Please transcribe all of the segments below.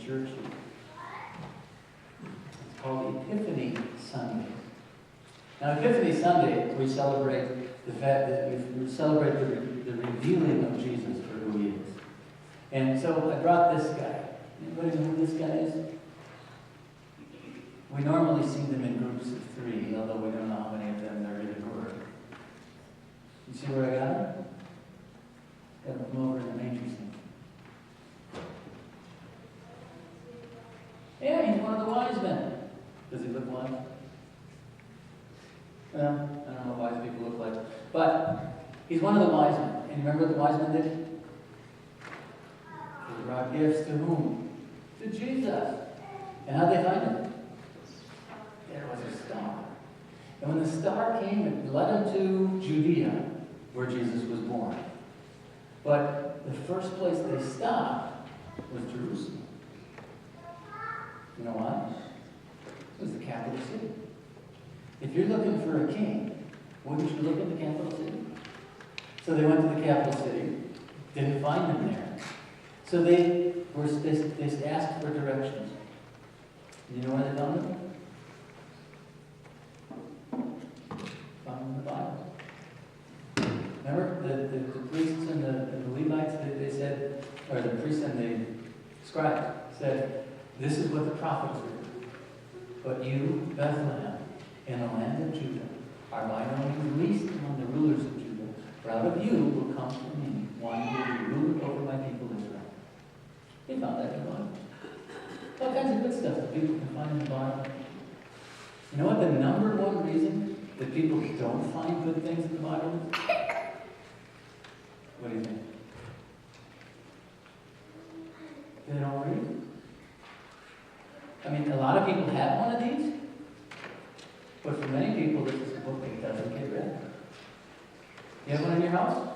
church. It's called Epiphany Sunday. Now, Epiphany Sunday, we celebrate the fact that we celebrate the revealing of Jesus for who he is. And so I brought this guy. Anybody know who this guy is? We normally see them in groups of 3, although we don't know how many of them there really were. You see where I got him? Got him over in the manger scene. Yeah, he's one of the wise men. Does he look wise? Well, I don't know what wise people look like. But he's one of the wise men. And you remember what the wise men did? They brought gifts to whom? To Jesus. And how'd they find him? There was a star. And when the star came, it led him to Judea, where Jesus was born. But the first place they stopped was Jerusalem. You know why? It was the capital city. If you're looking for a king, wouldn't you look at the capital city? So they went to the capital city, didn't find him there. So they asked for directions. You know where they found him? Found him in the Bible. Remember the priests and the Levites, they said, or the priests and the scribes said, this is what the prophets wrote. But you, Bethlehem, in the land of Judah, are by no means least among the rulers of Judah. For out of you will come to me one who will be ruler over my people Israel. They found that in the Bible. All kinds of good stuff that people can find in the Bible. You know what the number one reason that people don't find good things in the Bible is? What do you think? They don't read. I mean, a lot of people have one of these, but for many people, this is a book that doesn't get read. You have one in your house?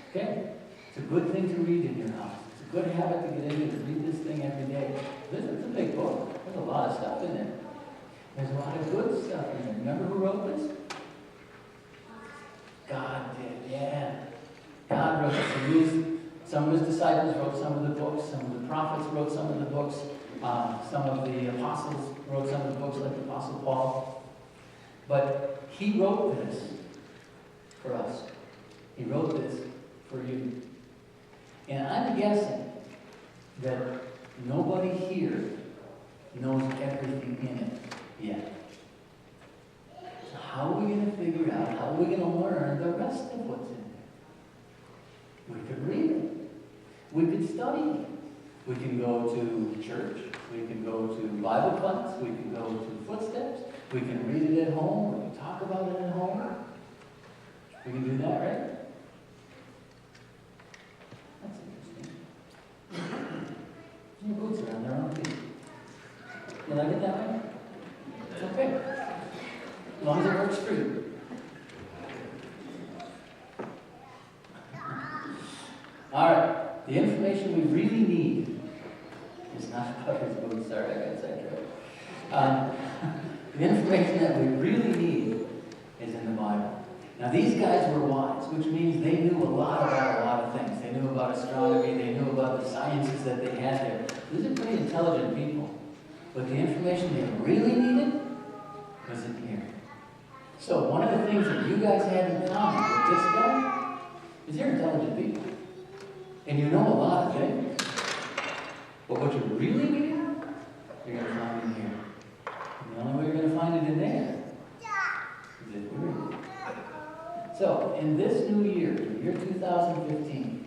Okay. It's a good thing to read in your house. It's a good habit to get into, to read this thing every day. It's a big book. There's a lot of stuff in there. There's a lot of good stuff in there. Remember who wrote this? God did, yeah. God wrote it. Some of his disciples wrote some of the books. Some of the prophets wrote some of the books. Some of the apostles wrote some of the books, like the Apostle Paul. But he wrote this for us. He wrote this for you. And I'm guessing that nobody here knows everything in it yet. So how are we going to figure out, how are we going to learn the rest of what's in there? We could read it. We could study it. We can go to church. We can go to Bible class. We can go to Footsteps. We can read it at home. We can talk about it at home. We can do that, right? That's interesting. Your boots are on their own feet. You like it that way? It's okay. As long as it works for you. All right. The information we really need is not about his boots. Sorry, I got sidetracked. The information that we really need is in the Bible. Now, these guys were wise, which means they knew a lot about a lot of things. They knew about astronomy. They knew about the sciences that they had there. These are pretty intelligent people. But the information they really needed was in here. So one of the things that you guys have in common with this guy is you're intelligent people. And you know a lot of things. But what you really need, you're going to find in here. And the only way you're going to find it in there is if you read it. So, in this new year, the year 2015,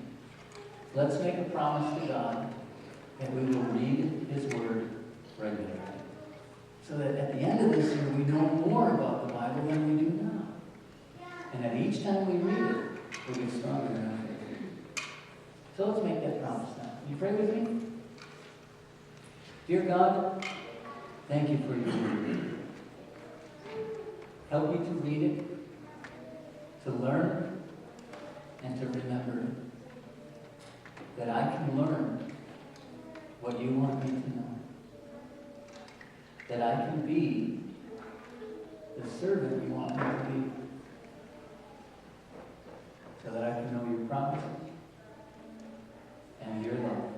let's make a promise to God that we will read his word regularly. So that at the end of this year, we know more about the Bible than we do now. And that each time we read it, we'll get stronger in our faith. So let's make that promise now. Can you pray with me? Dear God, thank you for your word. Help me to read it, to learn, and to remember that I can learn what you want me to know. That I can be the servant you want me to be. So that I can know your promises and your love.